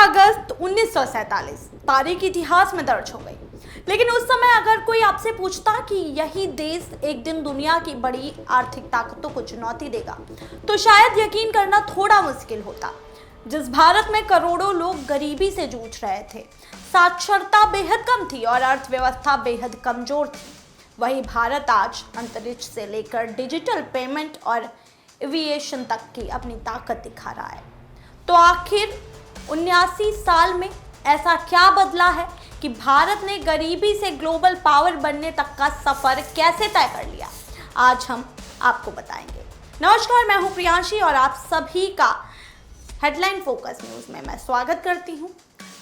अगस्त 1947 तारीख इतिहास में दर्ज हो गई। लेकिन उस समय अगर कोई आपसे पूछता कि यही देश एक दिन दुनिया की बड़ी आर्थिक ताकतों को चुनौती देगा, तो शायद यकीन करना थोड़ा मुश्किल होता। जिस भारत में करोड़ों लोग गरीबी से जूझ रहे थे, साक्षरता बेहद कम थी और अर्थव्यवस्था बेहद कमजोर थी, वही भारत आज अंतरिक्ष से लेकर डिजिटल पेमेंट और एविएशन तक की अपनी ताकत दिखा रहा है। तो आखिर 79 साल में ऐसा क्या बदला है कि भारत ने गरीबी से ग्लोबल पावर बनने तक का सफर कैसे तय कर लिया? आज हम आपको बताएंगे। नमस्कार, मैं हूं प्रियांशी और आप सभी का हेडलाइन फोकस न्यूज में मैं स्वागत करती हूं।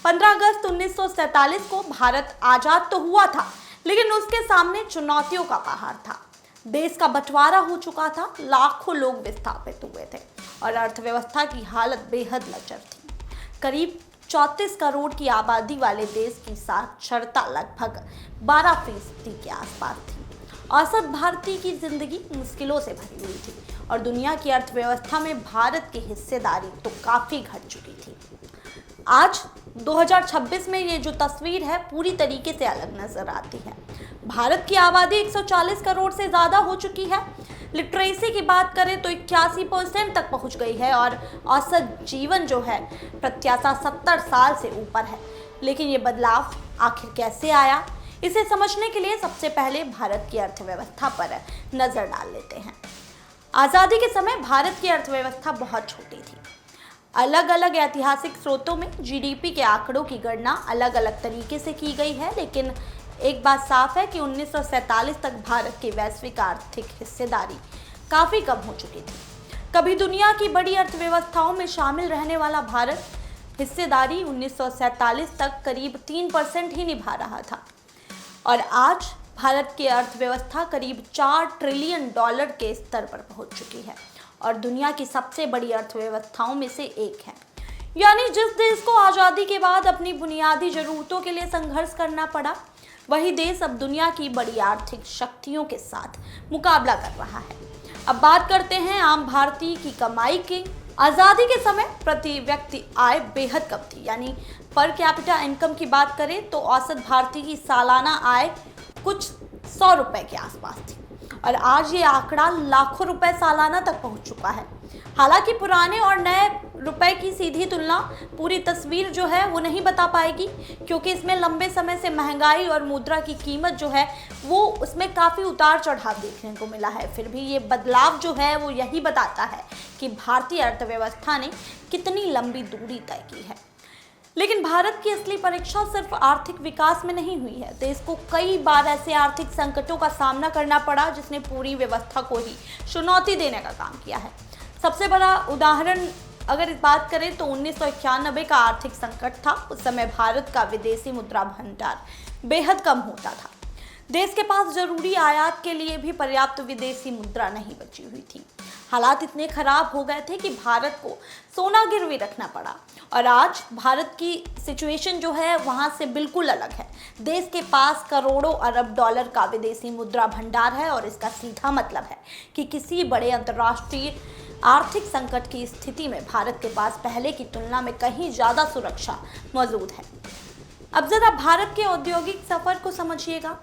15 अगस्त 1947 को भारत आजाद तो हुआ था, लेकिन उसके सामने चुनौतियों का पहाड़ था। देश का बंटवारा हो चुका था, लाखों लोग विस्थापित हुए थे और अर्थव्यवस्था की हालत बेहद लचर थी। करीब 34 करोड़ की आबादी वाले देश की साक्षरता लगभग 12% के आसपास थी। औसत भारतीय की जिंदगी मुश्किलों से भरी हुई थी और दुनिया की अर्थव्यवस्था में भारत की हिस्सेदारी तो काफी घट चुकी थी। आज 2026 में ये जो तस्वीर है पूरी तरीके से अलग नजर आती है। भारत की आबादी 140 करोड़ से ज्यादा हो चुकी है। लिटरेसी की बात करें तो 81% तक पहुंच गई है और औसत जीवन जो है प्रत्याशा 70 साल से ऊपर है। लेकिन ये बदलाव आखिर कैसे आया, इसे समझने के लिए सबसे पहले भारत की अर्थव्यवस्था पर नजर डाल लेते हैं। आज़ादी के समय भारत की अर्थव्यवस्था बहुत छोटी थी। अलग अलग ऐतिहासिक स्रोतों में जीडीपी के आंकड़ों की गणना अलग अलग तरीके से की गई है, लेकिन एक बात साफ है कि 1947 तक भारत की वैश्विक आर्थिक हिस्सेदारी काफ़ी कम हो चुकी थी। कभी दुनिया की बड़ी अर्थव्यवस्थाओं में शामिल रहने वाला भारत हिस्सेदारी 1947 तक करीब 3% ही निभा रहा था और आज भारत की अर्थव्यवस्था करीब $4 ट्रिलियन के स्तर पर पहुंच चुकी है और दुनिया की सबसे बड़ी अर्थव्यवस्थाओं में से एक है। यानी जिस देश को आज़ादी के बाद अपनी बुनियादी ज़रूरतों के लिए संघर्ष करना पड़ा, वही देश अब दुनिया की बड़ी आर्थिक शक्तियों के साथ मुकाबला कर रहा है। अब बात करते हैं आम भारतीय की कमाई की। आज़ादी के समय प्रति व्यक्ति आय बेहद कम थी, यानी पर कैपिटा इनकम की बात करें तो औसत भारतीय की सालाना आय कुछ 100 रुपए के आसपास थी और आज ये आंकड़ा लाखों रुपए सालाना तक पहुंच चुका है। हालांकि पुराने और नए रुपए की सीधी तुलना पूरी तस्वीर जो है वो नहीं बता पाएगी, क्योंकि इसमें लंबे समय से महंगाई और मुद्रा की कीमत जो है वो उसमें काफ़ी उतार चढ़ाव देखने को मिला है। फिर भी ये बदलाव जो है वो यही बताता है कि भारतीय अर्थव्यवस्था ने कितनी लंबी दूरी तय की है। लेकिन भारत की असली परीक्षा सिर्फ आर्थिक विकास में नहीं हुई है। देश को कई बार ऐसे आर्थिक संकटों का सामना करना पड़ा जिसने पूरी व्यवस्था को ही चुनौती देने का काम किया है। सबसे बड़ा उदाहरण अगर इस बात करें तो 1991 का आर्थिक संकट था। उस समय भारत का विदेशी मुद्रा भंडार बेहद कम होता था। देश के पास जरूरी आयात के लिए भी पर्याप्त विदेशी मुद्रा नहीं बची हुई थी। हालात इतने खराब हो गए थे कि भारत को सोना गिरवी रखना पड़ा और आज भारत की सिचुएशन जो है वहाँ से बिल्कुल अलग है। देश के पास करोड़ों अरब डॉलर का विदेशी मुद्रा भंडार है और इसका सीधा मतलब है कि किसी बड़े अंतर्राष्ट्रीय आर्थिक संकट की स्थिति में भारत के पास पहले की तुलना में कहीं ज़्यादा सुरक्षा मौजूद है। अब जरा भारत के औद्योगिक सफर को समझिएगा।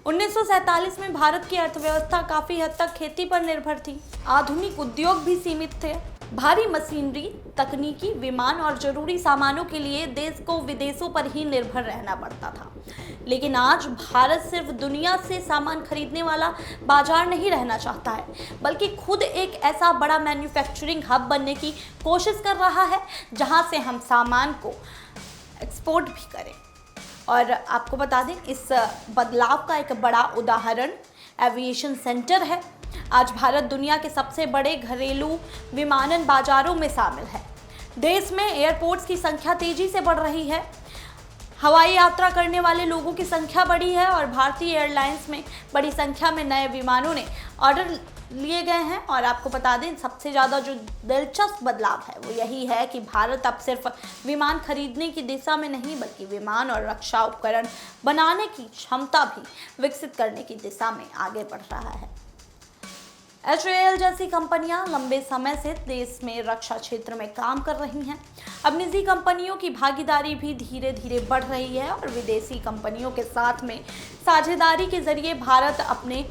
1947 में भारत की अर्थव्यवस्था काफ़ी हद तक खेती पर निर्भर थी। आधुनिक उद्योग भी सीमित थे। भारी मशीनरी, तकनीकी, विमान और जरूरी सामानों के लिए देश को विदेशों पर ही निर्भर रहना पड़ता था। लेकिन आज भारत सिर्फ दुनिया से सामान खरीदने वाला बाजार नहीं रहना चाहता है, बल्कि खुद एक ऐसा बड़ा मैन्युफैक्चरिंग हब बनने की कोशिश कर रहा है जहां से हम सामान को एक्सपोर्ट भी करें। और आपको बता दें, इस बदलाव का एक बड़ा उदाहरण एविएशन सेक्टर है। आज भारत दुनिया के सबसे बड़े घरेलू विमानन बाजारों में शामिल है। देश में एयरपोर्ट्स की संख्या तेजी से बढ़ रही है, हवाई यात्रा करने वाले लोगों की संख्या बढ़ी है और भारतीय एयरलाइंस में बड़ी संख्या में नए विमानों ने ऑर्डर लिए गए हैं। और आपको बता दें, सबसे ज़्यादा जो दिलचस्प बदलाव है वो यही है कि भारत अब सिर्फ विमान खरीदने की दिशा में नहीं बल्कि विमान और रक्षा उपकरण बनाने की क्षमता भी विकसित करने की दिशा में आगे बढ़ रहा है। HAL जैसी कंपनियां लंबे समय से देश में रक्षा क्षेत्र में काम कर रही हैं। अब निजी कंपनियों की भागीदारी भी धीरे धीरे बढ़ रही है और विदेशी कंपनियों के साथ में साझेदारी के जरिए भारत अपने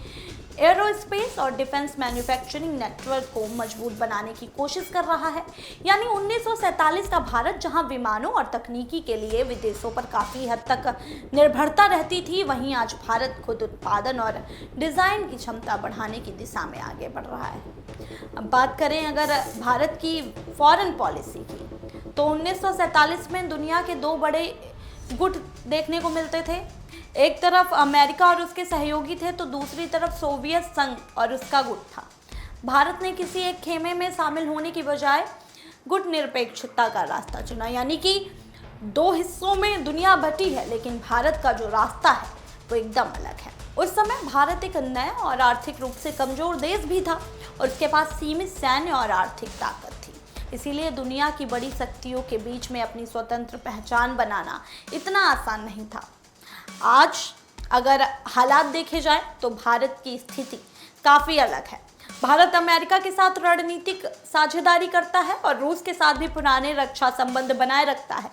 एरोस्पेस और डिफेंस मैन्युफैक्चरिंग नेटवर्क को मजबूत बनाने की कोशिश कर रहा है। यानी 1947 का भारत जहां विमानों और तकनीकी के लिए विदेशों पर काफ़ी हद तक निर्भरता रहती थी, वहीं आज भारत खुद उत्पादन और डिज़ाइन की क्षमता बढ़ाने की दिशा में आगे बढ़ रहा है। अब बात करें अगर भारत की फॉरेन पॉलिसी की, तो 1947 में दुनिया के दो बड़े गुट देखने को मिलते थे। एक तरफ अमेरिका और उसके सहयोगी थे तो दूसरी तरफ सोवियत संघ और उसका गुट था। भारत ने किसी एक खेमे में शामिल होने की बजाय गुट निरपेक्षता का रास्ता चुना, यानी कि दो हिस्सों में दुनिया बटी है लेकिन भारत का जो रास्ता है वो एकदम अलग है। उस समय भारत एक नया और आर्थिक रूप से कमजोर देश भी था और उसके पास सीमित सैन्य और आर्थिक ताकत थी। इसीलिए दुनिया की बड़ी शक्तियों के बीच में अपनी स्वतंत्र पहचान बनाना इतना आसान नहीं था। आज अगर हालात देखे जाए तो भारत की स्थिति काफ़ी अलग है। भारत अमेरिका के साथ रणनीतिक साझेदारी करता है और रूस के साथ भी पुराने रक्षा संबंध बनाए रखता है।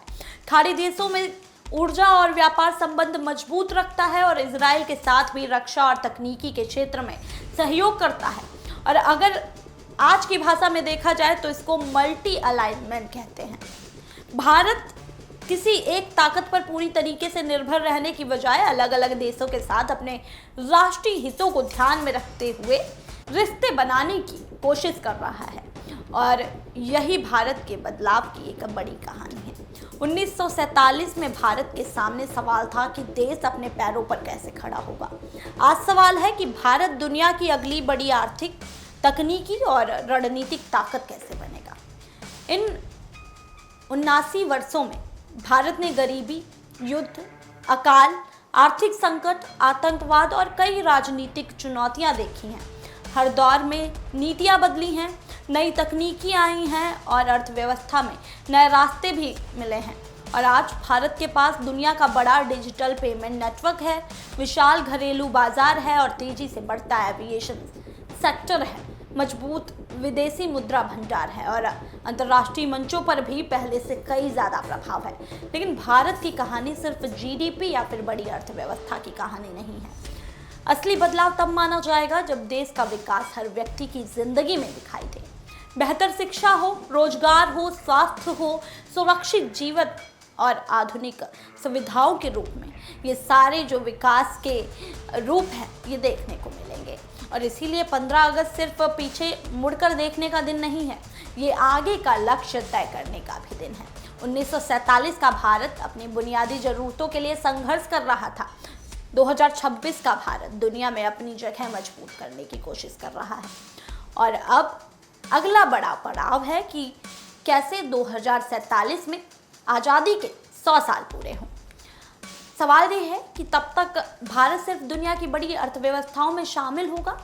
खाड़ी देशों में ऊर्जा और व्यापार संबंध मजबूत रखता है और इजराइल के साथ भी रक्षा और तकनीकी के क्षेत्र में सहयोग करता है। और अगर आज की भाषा में देखा जाए तो इसको मल्टी अलाइनमेंट कहते हैं। भारत किसी एक ताकत पर पूरी तरीके से निर्भर रहने की बजाय अलग अलग देशों के साथ अपने राष्ट्रीय हितों को ध्यान में रखते हुए रिश्ते बनाने की कोशिश कर रहा है और यही भारत के बदलाव की एक बड़ी कहानी है। 1947 में भारत के सामने सवाल था कि देश अपने पैरों पर कैसे खड़ा होगा। आज सवाल है कि भारत दुनिया की अगली बड़ी आर्थिक, तकनीकी और रणनीतिक ताकत कैसे बनेगा। इन 79 वर्षों में भारत ने गरीबी, युद्ध, अकाल, आर्थिक संकट, आतंकवाद और कई राजनीतिक चुनौतियां देखी हैं। हर दौर में नीतियां बदली हैं, नई तकनीकी आई हैं और अर्थव्यवस्था में नए रास्ते भी मिले हैं। और आज भारत के पास दुनिया का बड़ा डिजिटल पेमेंट नेटवर्क है, विशाल घरेलू बाजार है और तेजी से बढ़ता एविएशन सेक्टर है, मजबूत विदेशी मुद्रा भंडार है और अंतर्राष्ट्रीय मंचों पर भी पहले से कई ज़्यादा प्रभाव है। लेकिन भारत की कहानी सिर्फ GDP या फिर बड़ी अर्थव्यवस्था की कहानी नहीं है। असली बदलाव तब माना जाएगा जब देश का विकास हर व्यक्ति की जिंदगी में दिखाई दे। बेहतर शिक्षा हो, रोजगार हो, स्वास्थ्य हो, सुरक्षित जीवन और आधुनिक सुविधाओं के रूप में ये सारे जो विकास के रूप हैं ये देखने को मिलेंगे। और इसीलिए 15 अगस्त सिर्फ पीछे मुड़कर देखने का दिन नहीं है, ये आगे का लक्ष्य तय करने का भी दिन है। 1947 का भारत अपनी बुनियादी ज़रूरतों के लिए संघर्ष कर रहा था। 2026 का भारत दुनिया में अपनी जगह मजबूत करने की कोशिश कर रहा है। और अब अगला बड़ा पड़ाव है कि कैसे 2047 में आज़ादी के 100 साल पूरे हों। सवाल ये है कि तब तक भारत सिर्फ दुनिया की बड़ी अर्थव्यवस्थाओं में शामिल होगा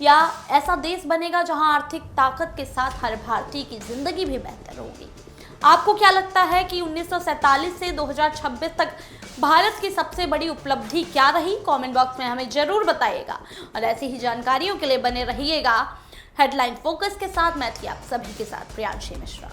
या ऐसा देश बनेगा जहां आर्थिक ताकत के साथ हर भारतीय की जिंदगी भी बेहतर होगी। आपको क्या लगता है कि 1947 से 2026 तक भारत की सबसे बड़ी उपलब्धि क्या रही? कमेंट बॉक्स में हमें जरूर बताइएगा और ऐसी ही जानकारियों के लिए बने रहिएगा हेडलाइन फोकस के साथ। मैं थी आप सभी के साथ प्रियांशी मिश्रा।